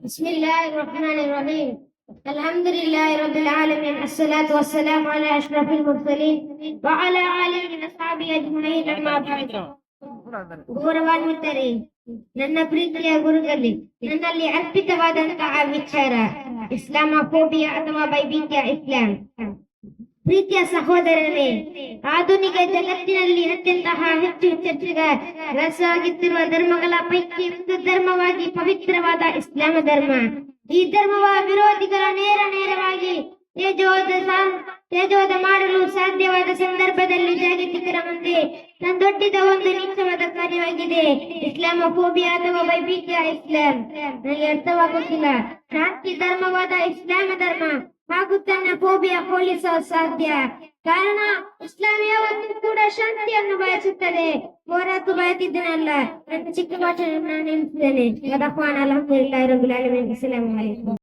بسم الله الرحمن الرحيم. الحمد لله رب العالمين، الصلاة والسلام على أشرف المرسلين وعلى آله وصحبه أجمعين. أما بعد. ಗೌರವಾನ್ವಿತರೇ, ನನ್ನ ಪ್ರೀತಿಯ ಗುರುಗಳೇ, ನನ್ನಲ್ಲಿ ಅರ್ಪಿತವಾದಂತಹ ವಿಚಾರ ಇಸ್ಲಾಮೋಫೋಬಿಯಾ ಅಥವಾ ವೈವಿಧ್ಯ ಇಸ್ಲಾಂ. ಪ್ರೀತಿಯ ಸಹೋದರರೇ, ಆಧುನಿಕ ಜಗತ್ತಿನಲ್ಲಿ ಅತ್ಯಂತ ಹೆಚ್ಚು ಚರ್ಚೆಗೆ ರಸವಾಗಿತ್ತಿರುವ ಧರ್ಮಗಳ ಪೈಕಿ ಒಂದು ಧರ್ಮವಾಗಿ ಪವಿತ್ರವಾದ ಇಸ್ಲಾಂ ಧರ್ಮ. ಈ ಧರ್ಮವ ವಿರೋಧಿಗಳ ನೇರವಾಗಿ ತೇಜೋದ ಮಾಡಲು ಸಾಧ್ಯವಾದ ಸಂದರ್ಭದಲ್ಲಿ ಜಾಗತಿಕರ ಮುಂದೆ ತಂದೊಡ್ಡಿದ ಒಂದು ನೀಚವಾದ ಕಾರ್ಯವಾಗಿದೆ ಇಸ್ಲಾಮೋಫೋಬಿಯಾ ಅಥವಾ ವೈವಿಧ್ಯ ಇಸ್ಲಾಂ. ನನಗೆ ಅರ್ಥವಾಗುತ್ತಿಲ್ಲ. ಶಾಂತಿ ಧರ್ಮವಾದ ಇಸ್ಲಾಂ ಧರ್ಮ ಹಾಗೂ ತನ್ನ ಫೋಬಿಯಾ ಹೋಲಿಸಲು ಸಾಧ್ಯ. ಕಾರಣ ಇಸ್ಲಾಂ ಯಾವತ್ತೂ ಕೂಡ ಶಾಂತಿಯನ್ನು ಬಯಸುತ್ತದೆ, ಹೋರಾಟು ಬಯಸಿದ್ದನಲ್ಲ. ನನ್ನ ಚಿಕ್ಕ ಭಾಷೆ ನಾನು ನಿಲ್ಲಿಸಿದ್ದೇನೆ. ಅಲ್ಹಮ್ದುಲಿಲ್ಲಾಹಿ ರಬ್ಬಿಲ್ ಆಲಮೀನ್. ಅಸ್ಸಲಾಮು ಅಲೈಕುಂ.